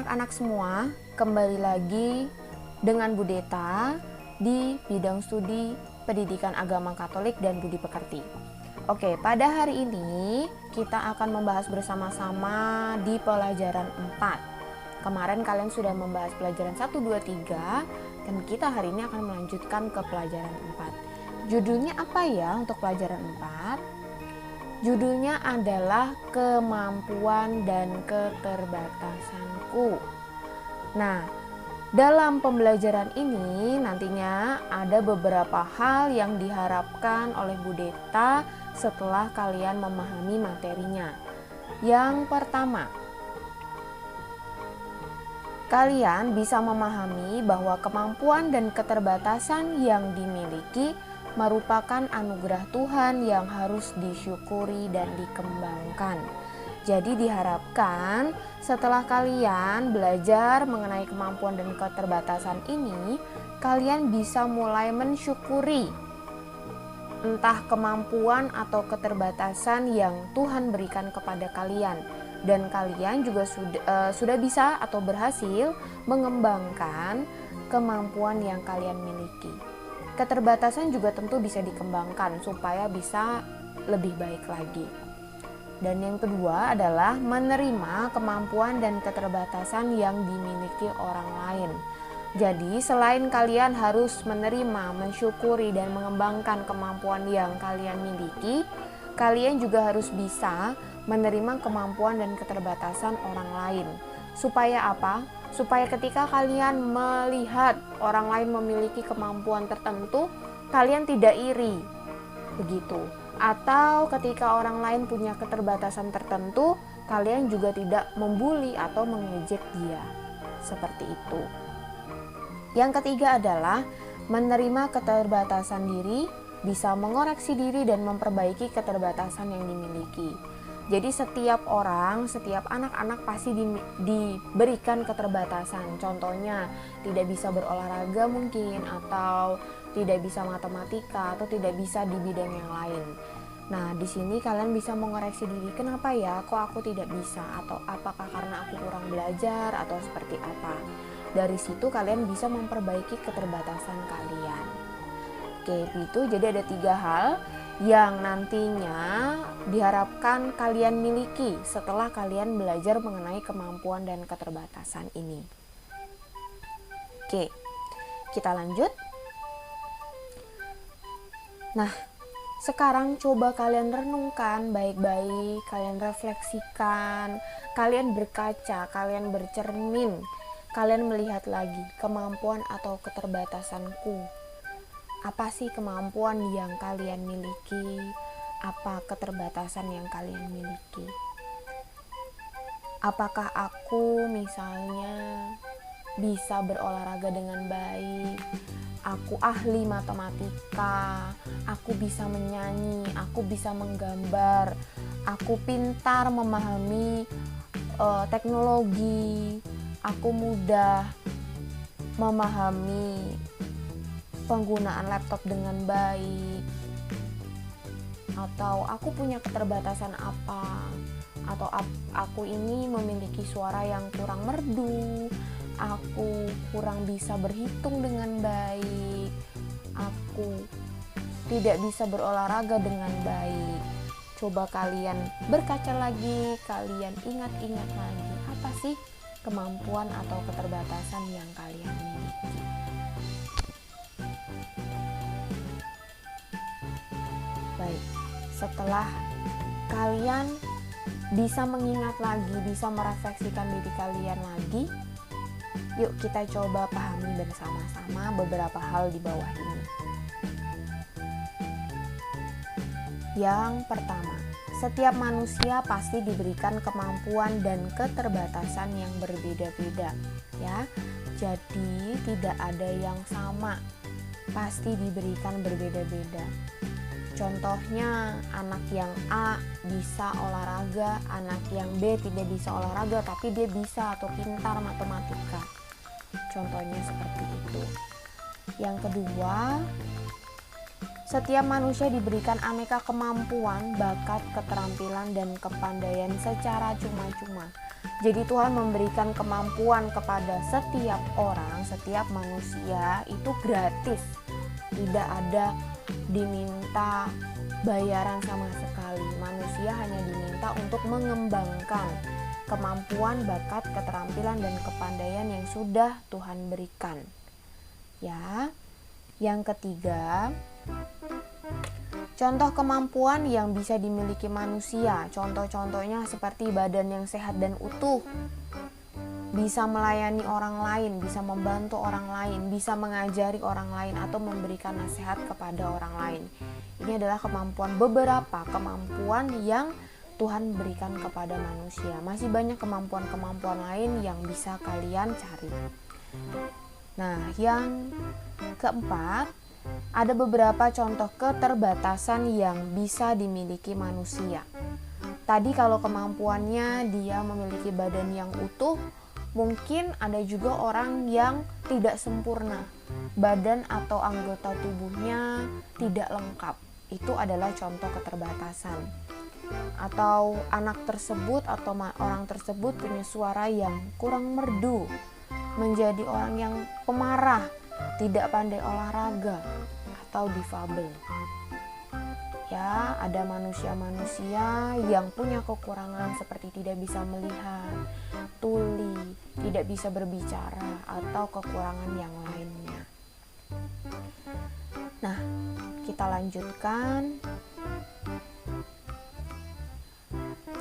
anak-anak semua, kembali lagi dengan Bu Deta di bidang studi Pendidikan Agama Katolik dan Budi Pekerti. Oke, pada hari ini kita akan membahas bersama-sama di pelajaran 4. Kemarin kalian sudah membahas pelajaran 1, 2, 3 dan kita hari ini akan melanjutkan ke pelajaran 4. Judulnya apa ya untuk pelajaran 4? Judulnya adalah kemampuan dan keterbatasanku. Nah, dalam pembelajaran ini nantinya ada beberapa hal yang diharapkan oleh Bu Deta setelah kalian memahami materinya. Yang pertama, kalian bisa memahami bahwa kemampuan dan keterbatasan yang dimiliki merupakan anugerah Tuhan yang harus disyukuri dan dikembangkan. Jadi diharapkan setelah kalian belajar mengenai kemampuan dan keterbatasan ini, kalian bisa mulai mensyukuri entah kemampuan atau keterbatasan yang Tuhan berikan kepada kalian. Dan kalian juga sudah bisa atau berhasil mengembangkan kemampuan yang kalian miliki. Keterbatasan juga tentu bisa dikembangkan supaya bisa lebih baik lagi. Dan yang kedua adalah menerima kemampuan dan keterbatasan yang dimiliki orang lain. Jadi selain kalian harus menerima, mensyukuri dan mengembangkan kemampuan yang kalian miliki, kalian juga harus bisa menerima kemampuan dan keterbatasan orang lain. Supaya apa? Supaya ketika kalian melihat orang lain memiliki kemampuan tertentu, kalian tidak iri. Begitu. Atau ketika orang lain punya keterbatasan tertentu, kalian juga tidak membuli atau mengejek dia. Seperti itu. Yang ketiga adalah menerima keterbatasan diri, bisa mengoreksi diri dan memperbaiki keterbatasan yang dimiliki. Jadi setiap orang, setiap anak-anak pasti diberikan keterbatasan. Contohnya tidak bisa berolahraga mungkin, atau tidak bisa matematika, atau tidak bisa di bidang yang lain. Nah, di sini kalian bisa mengoreksi diri, kenapa ya kok aku tidak bisa, atau apakah karena aku kurang belajar, atau seperti apa. Dari situ kalian bisa memperbaiki keterbatasan kalian. Oke, itu jadi ada 3 hal yang nantinya diharapkan kalian miliki setelah kalian belajar mengenai kemampuan dan keterbatasan ini. Oke, kita lanjut. Nah, sekarang coba kalian renungkan baik-baik, kalian refleksikan, kalian berkaca, kalian bercermin, kalian melihat lagi kemampuan atau keterbatasanku. Apa sih kemampuan yang kalian miliki? Apa keterbatasan yang kalian miliki? Apakah aku misalnya bisa berolahraga dengan baik? Aku ahli matematika, aku bisa menyanyi, aku bisa menggambar, aku pintar memahami teknologi, aku mudah memahami penggunaan laptop dengan baik, atau aku punya keterbatasan apa, atau aku ini memiliki suara yang kurang merdu, aku kurang bisa berhitung dengan baik, aku tidak bisa berolahraga dengan baik. Coba kalian berkaca lagi, kalian ingat-ingat lagi, apa sih kemampuan atau keterbatasan yang kalian miliki. Baik, setelah kalian bisa mengingat lagi, bisa merefleksikan diri kalian lagi, yuk kita coba pahami bersama-sama beberapa hal di bawah ini. Yang pertama, setiap manusia pasti diberikan kemampuan dan keterbatasan yang berbeda-beda, ya. Jadi tidak ada yang sama, pasti diberikan berbeda-beda. Contohnya anak yang A bisa olahraga, anak yang B tidak bisa olahraga tapi dia bisa atau pintar matematika. Contohnya seperti itu. Yang kedua, setiap manusia diberikan aneka kemampuan, bakat, keterampilan, dan kepandaian secara cuma-cuma. Jadi Tuhan memberikan kemampuan kepada setiap orang, setiap manusia itu gratis. Tidak ada diminta bayaran sama sekali. Manusia hanya diminta untuk mengembangkan kemampuan, bakat, keterampilan, dan kepandaian yang sudah Tuhan berikan. Ya. Yang ketiga, contoh kemampuan yang bisa dimiliki manusia. Contoh-contohnya seperti badan yang sehat dan utuh, bisa melayani orang lain, bisa membantu orang lain, bisa mengajari orang lain, atau memberikan nasihat kepada orang lain. Ini adalah beberapa kemampuan yang Tuhan berikan kepada manusia. Masih banyak kemampuan-kemampuan lain yang bisa kalian cari. Nah, yang keempat, ada beberapa contoh keterbatasan yang bisa dimiliki manusia. Tadi kalau kemampuannya dia memiliki badan yang utuh, mungkin ada juga orang yang tidak sempurna. Badan atau anggota tubuhnya tidak lengkap. Itu adalah contoh keterbatasan. Atau anak tersebut atau orang tersebut punya suara yang kurang merdu, menjadi orang yang pemarah, tidak pandai olahraga, atau difabel. Ya, ada manusia-manusia yang punya kekurangan seperti tidak bisa melihat, tuli, tidak bisa berbicara, atau kekurangan yang lainnya. Nah, kita lanjutkan.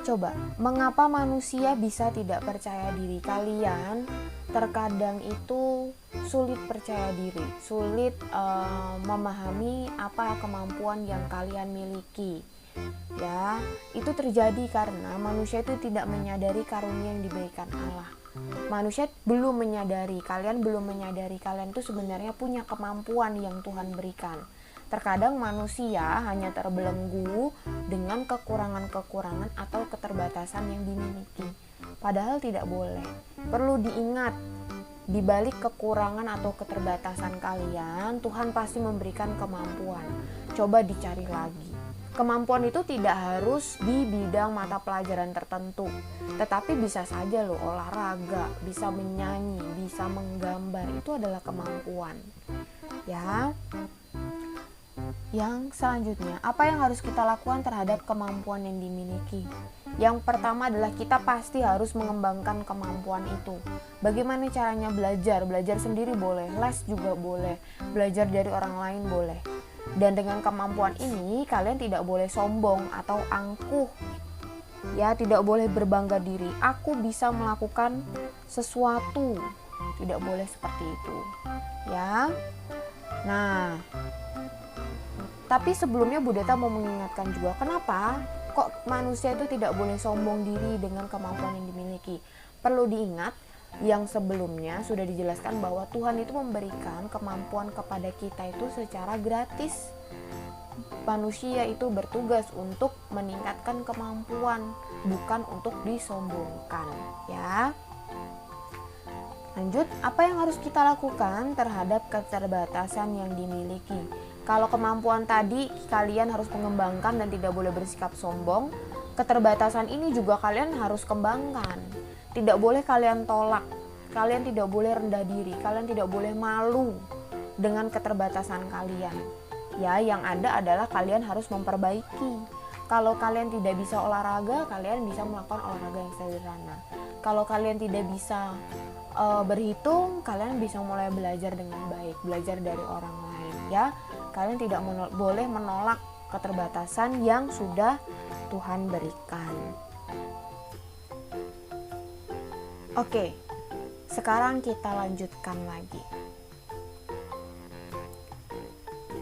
Coba, mengapa manusia bisa tidak percaya diri? Kalian terkadang itu sulit percaya diri, sulit memahami apa kemampuan yang kalian miliki. Ya, itu terjadi karena manusia itu tidak menyadari karunia yang diberikan Allah. Manusia belum menyadari, kalian belum menyadari kalian itu sebenarnya punya kemampuan yang Tuhan berikan. Terkadang manusia hanya terbelenggu dengan kekurangan-kekurangan atau keterbatasan yang dimiliki. Padahal tidak boleh. Perlu diingat, di balik kekurangan atau keterbatasan kalian, Tuhan pasti memberikan kemampuan. Coba dicari lagi. Kemampuan itu tidak harus di bidang mata pelajaran tertentu, tetapi bisa saja loh olahraga, bisa menyanyi, bisa menggambar, itu adalah kemampuan. Ya. Yang selanjutnya, apa yang harus kita lakukan terhadap kemampuan yang dimiliki? Yang pertama adalah kita pasti harus mengembangkan kemampuan itu. Bagaimana caranya belajar? Belajar sendiri boleh, les juga boleh, belajar dari orang lain boleh. Dan dengan kemampuan ini, kalian tidak boleh sombong atau angkuh. Ya, tidak boleh berbangga diri. Aku bisa melakukan sesuatu. Tidak boleh seperti itu. Ya. Nah, tapi sebelumnya Budeta mau mengingatkan juga, kenapa kok manusia itu tidak boleh sombong diri dengan kemampuan yang dimiliki. Perlu diingat, yang sebelumnya sudah dijelaskan bahwa Tuhan itu memberikan kemampuan kepada kita itu secara gratis. Manusia itu bertugas untuk meningkatkan kemampuan, bukan untuk disombongkan. Ya. Lanjut, apa yang harus kita lakukan terhadap keterbatasan yang dimiliki? Kalau kemampuan tadi kalian harus mengembangkan dan tidak boleh bersikap sombong, keterbatasan ini juga kalian harus kembangkan. Tidak boleh kalian tolak, kalian tidak boleh rendah diri, kalian tidak boleh malu dengan keterbatasan kalian. Ya, yang ada adalah kalian harus memperbaiki. Kalau kalian tidak bisa olahraga, kalian bisa melakukan olahraga yang sederhana. Kalau kalian tidak bisa berhitung, kalian bisa mulai belajar dengan baik, belajar dari orang lain. Ya. Kalian tidak boleh menolak keterbatasan yang sudah Tuhan berikan. Oke, sekarang kita lanjutkan lagi.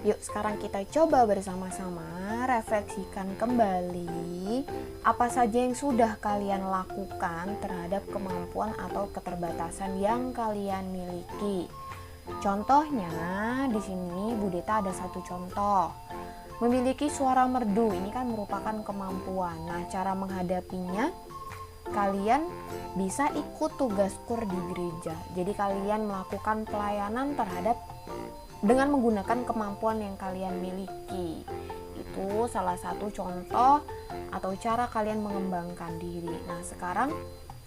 Yuk, sekarang kita coba bersama-sama refleksikan kembali apa saja yang sudah kalian lakukan terhadap kemampuan atau keterbatasan yang kalian miliki. Contohnya di sini Budeta ada satu contoh. Memiliki suara merdu, ini kan merupakan kemampuan. Nah, cara menghadapinya, kalian bisa ikut tugas kur di gereja. Jadi kalian melakukan pelayanan dengan menggunakan kemampuan yang kalian miliki. Itu salah satu contoh atau cara kalian mengembangkan diri. Nah, sekarang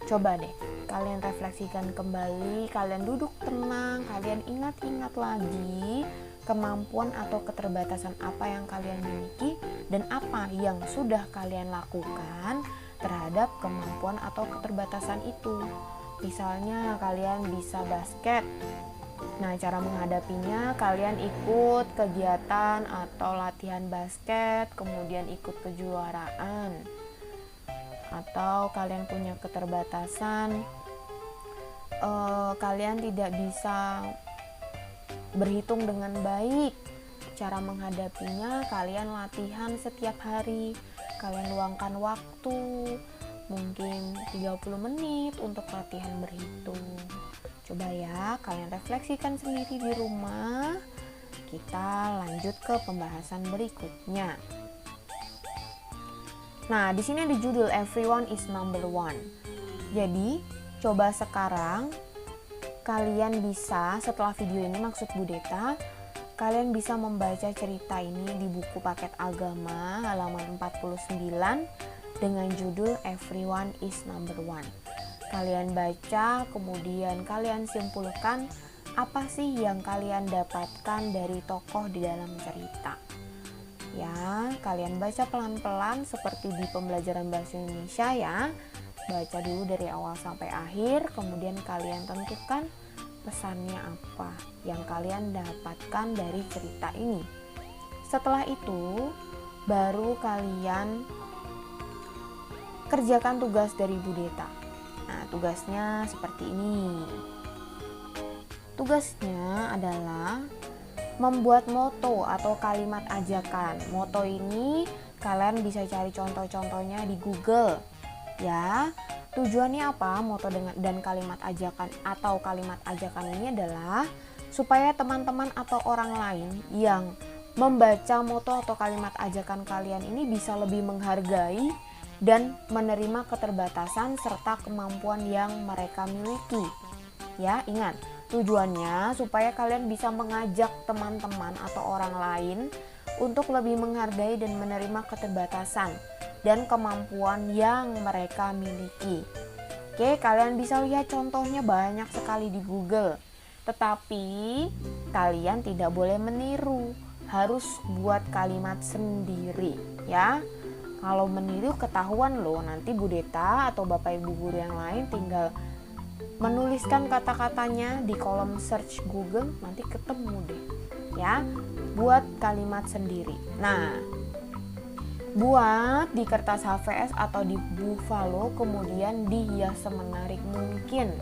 Coba deh kalian refleksikan kembali, kalian duduk tenang, kalian ingat-ingat lagi kemampuan atau keterbatasan apa yang kalian miliki dan apa yang sudah kalian lakukan terhadap kemampuan atau keterbatasan itu. Misalnya kalian bisa basket. Nah, cara menghadapinya kalian ikut kegiatan atau latihan basket, kemudian ikut kejuaraan. Atau kalian punya keterbatasan, kalian tidak bisa berhitung dengan baik. Cara menghadapinya kalian latihan setiap hari, kalian luangkan waktu mungkin 30 menit untuk latihan berhitung. Coba ya kalian refleksikan sendiri di rumah. Kita lanjut ke pembahasan berikutnya. Nah, di sini ada judul Everyone is Number One. Jadi, coba sekarang kalian bisa, setelah video ini maksud Bu Deta, kalian bisa membaca cerita ini di buku paket agama halaman 49 dengan judul Everyone is Number One. Kalian baca, kemudian kalian simpulkan apa sih yang kalian dapatkan dari tokoh di dalam cerita. Ya, kalian baca pelan-pelan seperti di pembelajaran bahasa Indonesia ya. Baca dulu dari awal sampai akhir, kemudian kalian tentukan pesannya apa yang kalian dapatkan dari cerita ini. Setelah itu, baru kalian kerjakan tugas dari Bu Deta. Nah, tugasnya seperti ini. Tugasnya adalah membuat moto atau kalimat ajakan. Moto ini kalian bisa cari contoh-contohnya di Google. Ya, tujuannya apa? Moto dan kalimat ajakan atau kalimat ajakan ini adalah supaya teman-teman atau orang lain yang membaca moto atau kalimat ajakan kalian ini bisa lebih menghargai dan menerima keterbatasan serta kemampuan yang mereka miliki. Ya, ingat, tujuannya supaya kalian bisa mengajak teman-teman atau orang lain untuk lebih menghargai dan menerima keterbatasan dan kemampuan yang mereka miliki. Oke, kalian bisa lihat contohnya banyak sekali di Google. Tetapi kalian tidak boleh meniru, harus buat kalimat sendiri ya. Kalau meniru ketahuan loh, nanti Bu Deta atau Bapak Ibu guru yang lain tinggal menuliskan kata-katanya di kolom search Google, nanti ketemu deh ya. Buat kalimat sendiri. Nah, buat di kertas HVS atau di buffalo, kemudian dihias semenarik mungkin,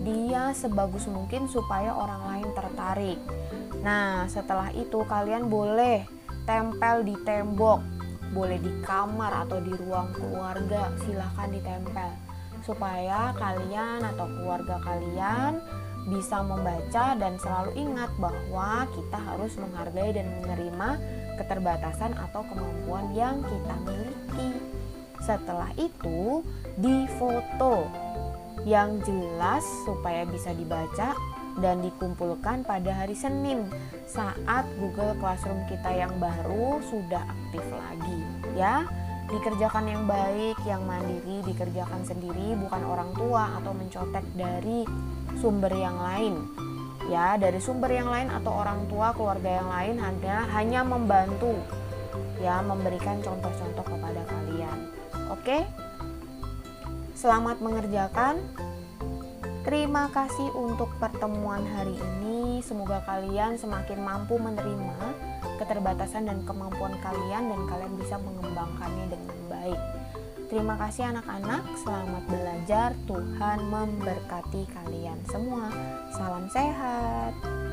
dihias sebagus mungkin supaya orang lain tertarik. Nah, setelah itu kalian boleh tempel di tembok, boleh di kamar atau di ruang keluarga, silahkan ditempel supaya kalian atau keluarga kalian bisa membaca dan selalu ingat bahwa kita harus menghargai dan menerima keterbatasan atau kemampuan yang kita miliki. Setelah itu, difoto yang jelas supaya bisa dibaca dan dikumpulkan pada hari Senin saat Google Classroom kita yang baru sudah aktif lagi ya. Dikerjakan yang baik, yang mandiri, dikerjakan sendiri, bukan orang tua atau mencontek dari sumber yang lain. Ya, dari sumber yang lain atau orang tua, keluarga yang lain hanya membantu ya, memberikan contoh-contoh kepada kalian. Oke? Selamat mengerjakan. Terima kasih untuk pertemuan hari ini. Semoga kalian semakin mampu menerima keterbatasan dan kemampuan kalian dan kalian bisa mengembangkannya dengan baik. Terima kasih anak-anak, selamat belajar. Tuhan memberkati kalian semua. Salam sehat.